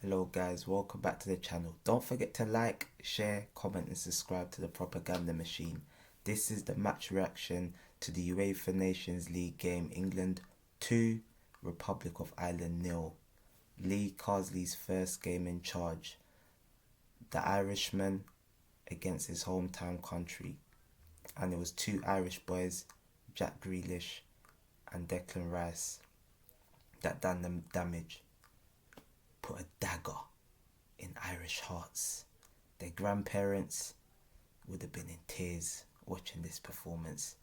Hello guys, welcome back to the channel. Don't forget to like, share, comment and subscribe to the Propaganda Machine. This is the match reaction to the UEFA Nations League game. England 2, Republic of Ireland 0. Lee Carsleys' first game in charge. The Irishman against his hometown country. And it was two Irish boys, Jack Grealish and Declan Rice, that done them damage. Put a dagger in Irish hearts. Their grandparents would have been in tears watching this performance.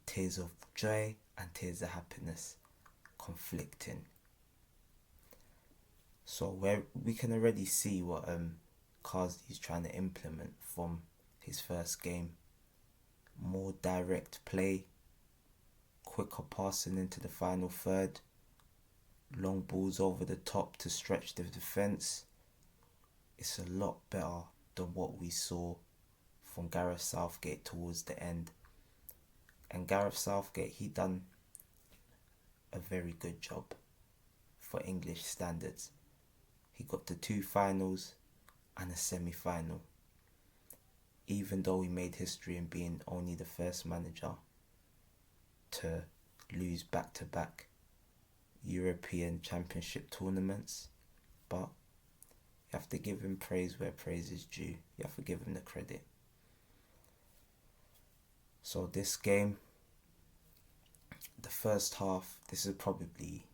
Tears of joy and tears of happiness conflicting. So we can already see what Carsley is trying to implement from his first game. More direct play, quicker passing into the final third, long balls over the top to stretch the defence. It's a lot better than what we saw from Gareth Southgate towards the end. And Gareth Southgate, he done a very good job for English standards. He got to 2 finals and a semi-final. Even though he made history in being only the first manager to lose back-to-back European Championship tournaments, but you have to give him praise where praise is due. You have to give him the credit. So this game, the first half, this is probably,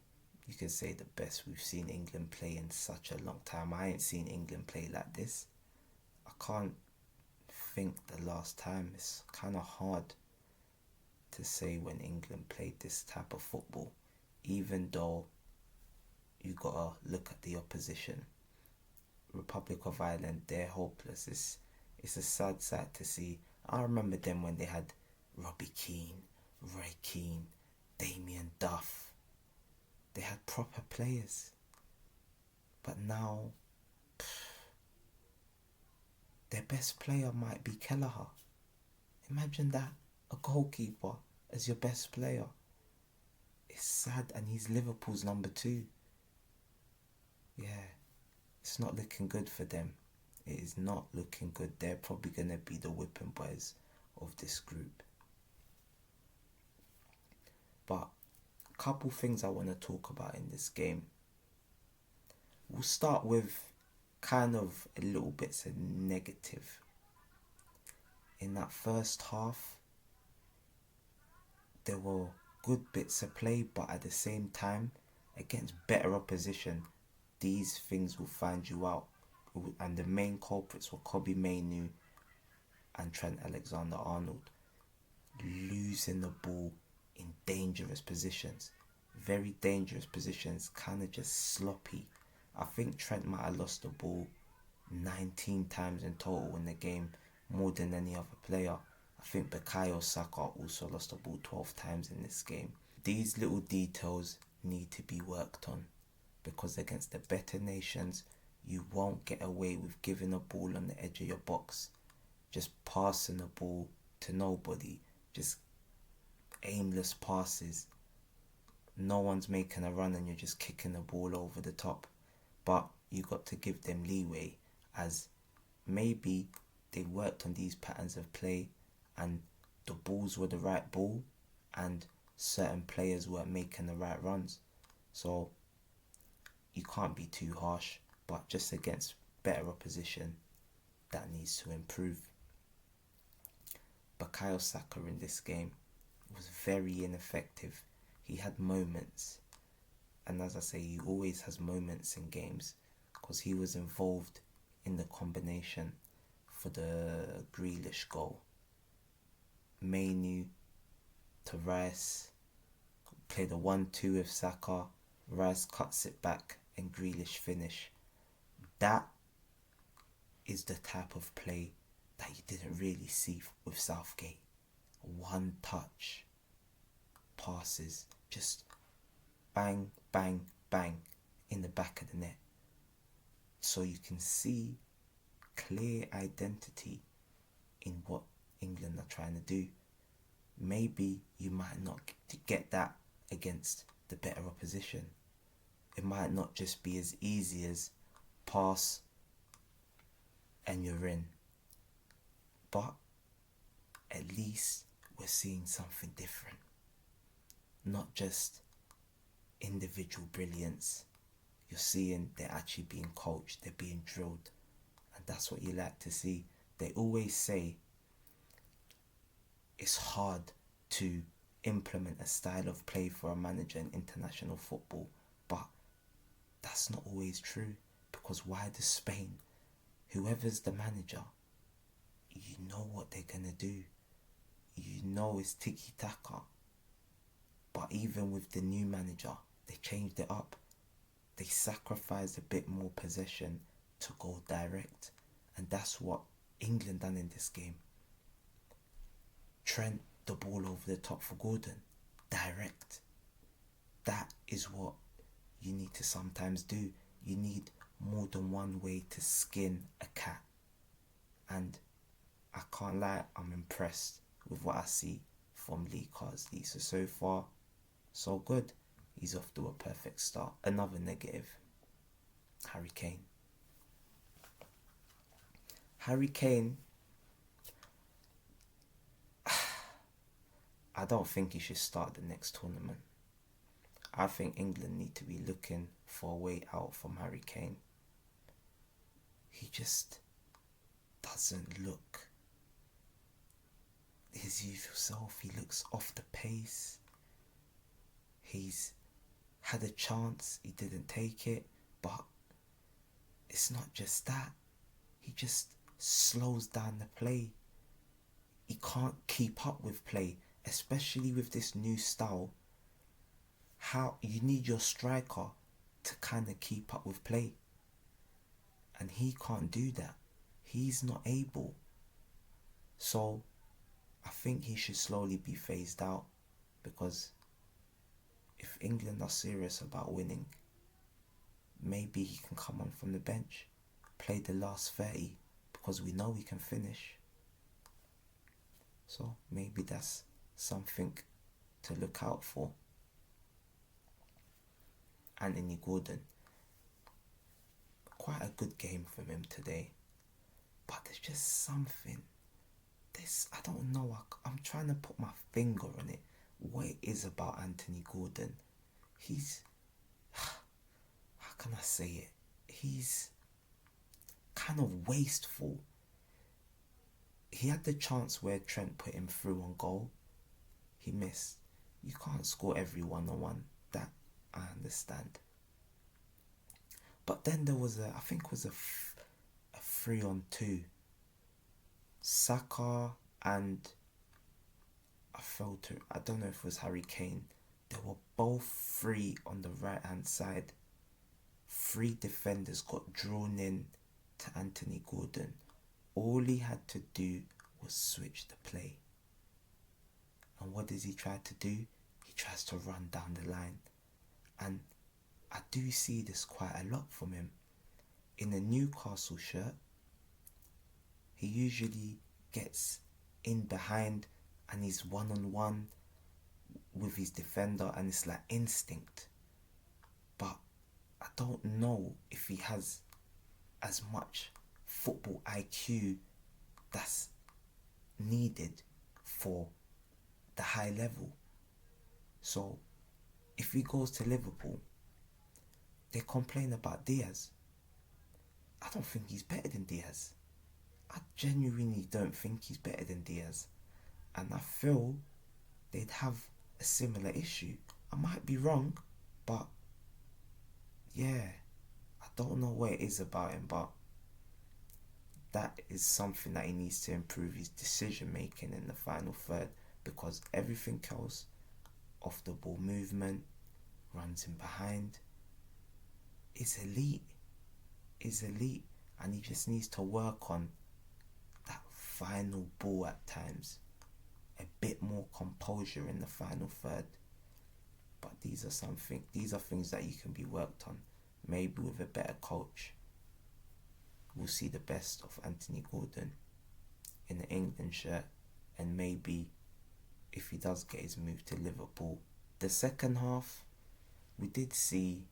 you could say, the best we've seen England play in such a long time. I ain't seen England play like this. I can't think the last time. It's kind of hard to say when England played this type of football, even though you gotta look at the opposition. Republic of Ireland, they're hopeless. It's a sad sight to see. I remember them when they had Robbie Keane, Roy Keane, Damien Duff. They had proper players. But now, their best player might be Kelleher. Imagine that, a goalkeeper as your best player. It's sad, and he's Liverpool's number 2. Yeah, it's not looking good for them. It is not looking good. They're probably going to be the whipping boys of this group. But a couple things I want to talk about in this game. We'll start with kind of a little bits of negative. In that first half, there were good bits of play, but at the same time, against better opposition, these things will find you out. And the main culprits were Kobbie Mainoo and Trent Alexander-Arnold. Losing the ball in dangerous positions. Very dangerous positions, kind of just sloppy. I think Trent might have lost the ball 19 times in total in the game, more than any other player. I think Bukayo Saka also lost the ball 12 times in this game. These little details need to be worked on, because against the better nations, you won't get away with giving a ball on the edge of your box, just passing the ball to nobody, just aimless passes. No one's making a run and you're just kicking the ball over the top. But you got to give them leeway, as maybe they worked on these patterns of play and the balls were the right ball and certain players weren't making the right runs. So you can't be too harsh, but just against better opposition, that needs to improve. Bukayo Saka in this game was very ineffective. He had moments, and as I say, he always has moments in games, because he was involved in the combination for the Grealish goal. Mainoo to Rice, played a 1-2 with Saka, Rice cuts it back and Grealish finish. That is the type of play that you didn't really see with Southgate. One touch passes, just bang, bang, bang in the back of the net. So you can see clear identity in what England are trying to do. Maybe you might not get that against the better opposition. it might not just be as easy as pass and you're in. But at least we're seeing something different. Not just individual brilliance. You're seeing they're actually being coached, they're being drilled. And that's what you like to see. They always say it's hard to implement a style of play for a manager in international football, but that's not always true, because why does Spain, whoever's the manager, you know what they're gonna do. You know it's tiki-taka. But even with the new manager, they changed it up. They sacrificed a bit more possession to go direct. And that's what England done in this game. Trent, the ball over the top for Gordon. Direct. That is what you need to sometimes do. You need more than one way to skin a cat. And I can't lie, I'm impressed with what I see from Lee Carsleys. So far, so good. He's off to a perfect start. Another negative, Harry Kane. Harry Kane, I don't think he should start the next tournament. I think England need to be looking for a way out from Harry Kane. He just doesn't look his usual self. He looks off the pace. He's had a chance, he didn't take it, but it's not just that. He just slows down the play. He can't keep up with play, especially with this new style. How you need your striker to kind of keep up with play, and he can't do that. He's not able. So I think he should slowly be phased out, because if England are serious about winning, maybe he can come on from the bench, play the last 30, because we know we can finish. So maybe that's something to look out for. Anthony Gordon, quite a good game from him today, but there's just something. I don't know, I'm trying to put my finger on it. What it is about Anthony Gordon. He's, how can I say it? He's kind of wasteful. He had the chance where Trent put him through on goal. He missed. You can't score every 1-on-1. That I understand. But then there was I think it was a 3-on-2. Saka and I don't know if it was Harry Kane. They were both free on the right hand side. 3 defenders got drawn in to Anthony Gordon. All he had to do was switch the play. And what does he try to do? He tries to run down the line. And I do see this quite a lot from him. In a Newcastle shirt, he usually gets in behind and he's 1-on-1 with his defender, and it's like instinct. But I don't know if he has as much football IQ that's needed for the high level. So if he goes to Liverpool, they complain about Diaz. I don't think he's better than Diaz. I genuinely don't think he's better than Diaz. And I feel they'd have a similar issue. I might be wrong, but yeah, I don't know what it is about him, but that is something that he needs to improve, his decision making in the final third, because everything else, off the ball movement, runs in behind, is elite. And he just needs to work on that final ball at times. A bit more composure in the final third. But these are things that you can be worked on. Maybe with a better coach, we'll see the best of Anthony Gordon in the England shirt. And maybe if he does get his move to Liverpool. The second half, we did see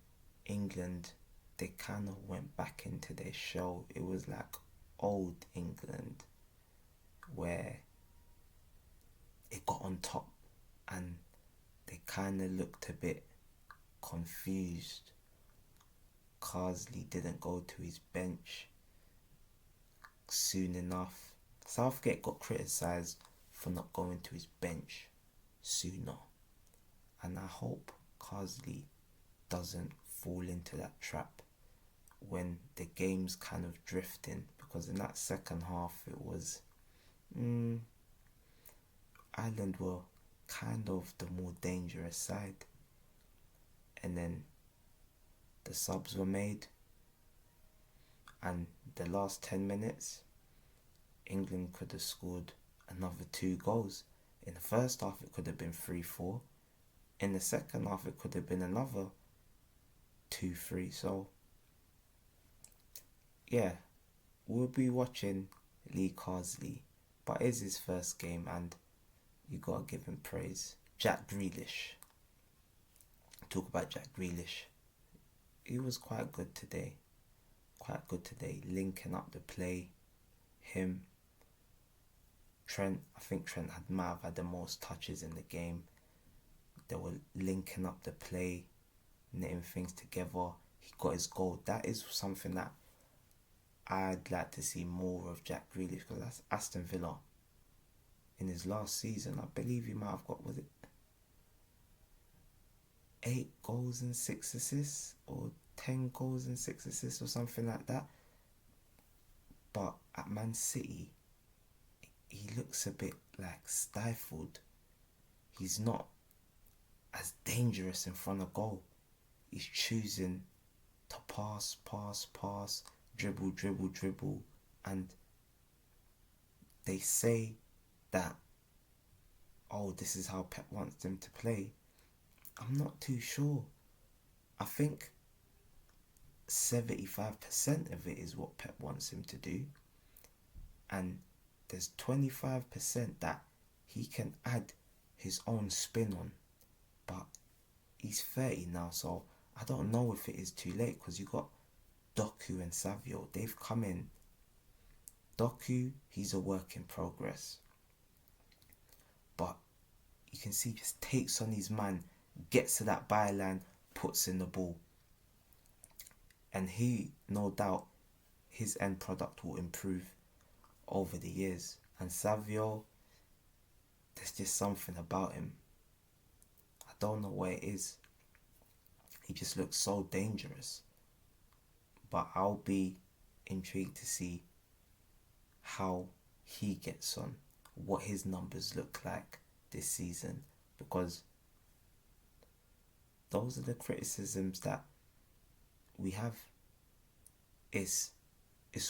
England, they kind of went back into their show. It was like old England where it got on top and they kind of looked a bit confused. Carsley didn't go to his bench soon enough. Southgate got criticised for not going to his bench sooner. And I hope Carsley doesn't fall into that trap when the game's kind of drifting, because in that second half it was Ireland were kind of the more dangerous side, and then the subs were made, and the last 10 minutes England could have scored another 2 goals. In the first half it could have been 3-4. In the second half it could have been another 2-3. So yeah, we'll be watching Lee Carsleys, but it's his first game and you gotta give him praise. Jack Grealish. Talk about Jack Grealish. He was quite good today. Linking up the play. Him. Trent. I think Trent might have had the most touches in the game. They were linking up the play, knitting things together. He got his goal. That is something that I'd like to see more of Jack Grealish, because that's Aston Villa. In his last season, I believe he might have got, was it 8 goals and 6 assists, or 10 goals and 6 assists, or something like that. But at Man City, he looks a bit like stifled. He's not as dangerous in front of goal. He's choosing to pass, dribble, and they say that, oh, this is how Pep wants them to play. I'm not too sure. I think 75% of it is what Pep wants him to do, and there's 25% that he can add his own spin on. But he's 30 now, so I don't know if it is too late, because you got Doku and Savio. They've come in. Doku, he's a work in progress, but you can see he just takes on his man, gets to that byline, puts in the ball, and he, no doubt, his end product will improve over the years. And Savio, there's just something about him. I don't know what it is. He just looks so dangerous. But I'll be intrigued to see how he gets on, what his numbers look like this season, because those are the criticisms that we have. It's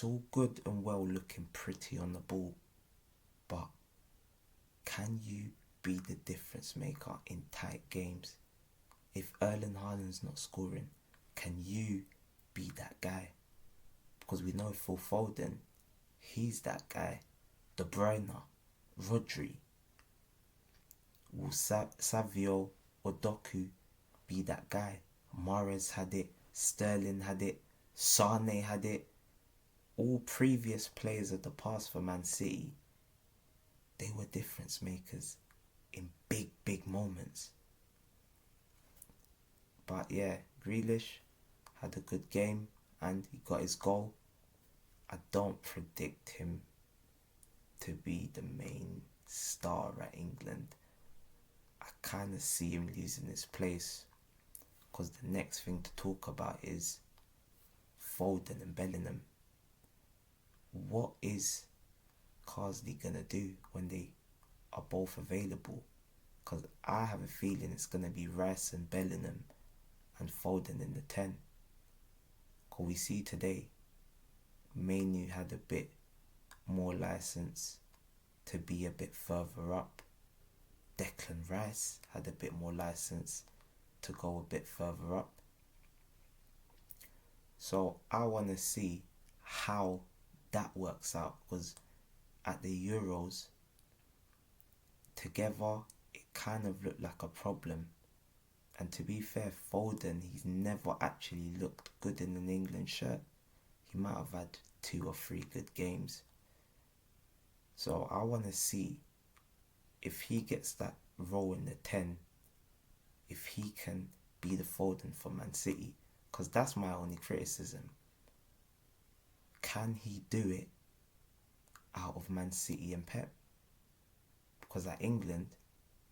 all good and well looking pretty on the ball, but can you be the difference maker in tight games? If Erling Haaland's not scoring, can you be that guy? Because we know Phil Foden, he's that guy. De Bruyne, Rodri. Will Savio or Doku be that guy? Mahrez had it, Sterling had it, Sane had it. All previous players of the past for Man City, they were difference makers in big moments. But yeah, Grealish had a good game and he got his goal. I don't predict him to be the main star at England. I kind of see him losing his place, because the next thing to talk about is Foden and Bellingham. What is Carsley going to do when they are both available? Because I have a feeling it's going to be Rice and Bellingham and Foden in the 10. Because we see today, Manu had a bit more license to be a bit further up. Declan Rice had a bit more license to go a bit further up. So I want to see how that works out, because at the Euros, together, it kind of looked like a problem. And to be fair, Foden, he's never actually looked good in an England shirt. He might have had 2 or 3 good games. So I want to see if he gets that role in the 10, if he can be the Foden for Man City. Because that's my only criticism. Can he do it out of Man City and Pep? Because at England,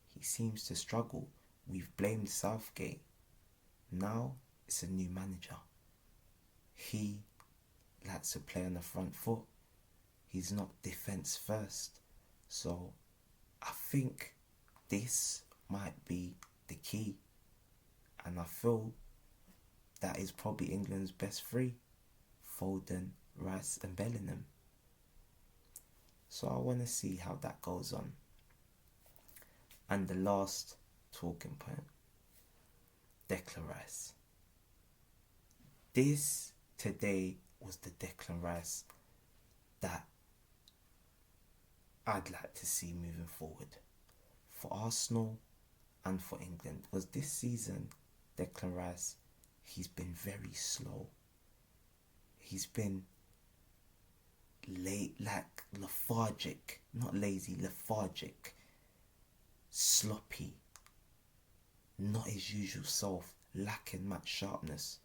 he seems to struggle. We've blamed Southgate. Now it's a new manager. He likes to play on the front foot. He's not defence first. So I think this might be the key. And I feel that is probably England's best 3. Foden, Rice and Bellingham. So I want to see how that goes on. And the last talking point, Declan Rice. This today was the Declan Rice that I'd like to see moving forward for Arsenal and for England. Because this season, Declan Rice, he's been very slow. He's been late, like lethargic, not lazy, lethargic, sloppy, not his usual self, lacking match sharpness.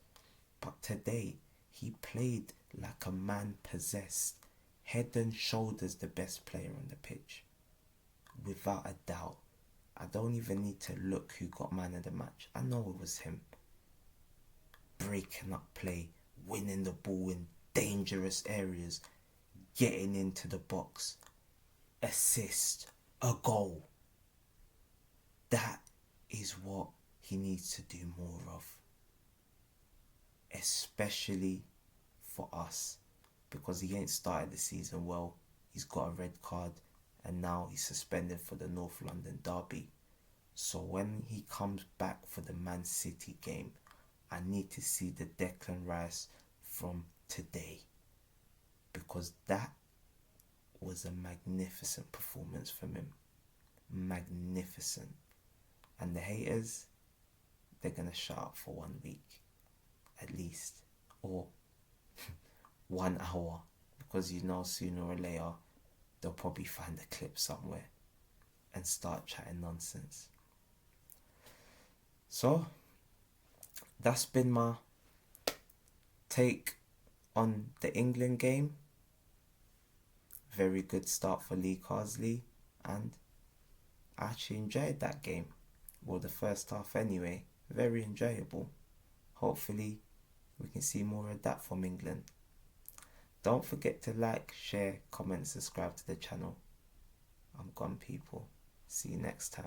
But today, he played like a man possessed, head and shoulders the best player on the pitch. Without a doubt. I don't even need to look who got man of the match. I know it was him. Breaking up play, winning the ball in dangerous areas, getting into the box, assist, a goal. That is what he needs to do more of. Especially for us. Because he ain't started the season well. He's got a red card. And now he's suspended for the North London derby. So when he comes back for the Man City game, I need to see the Declan Rice from today. Because that was a magnificent performance from him. Magnificent. And the haters, they're going to shut up for 1 week. At least. Or 1 hour. Because you know sooner or later, they'll probably find a clip somewhere and start chatting nonsense. So, that's been my take on the England game. Very good start for Lee Carsleys, and I actually enjoyed that game. Well, the first half anyway. Very enjoyable. Hopefully, we can see more of that from England. Don't forget to like, share, comment, subscribe to the channel. I'm gone, people. See you next time.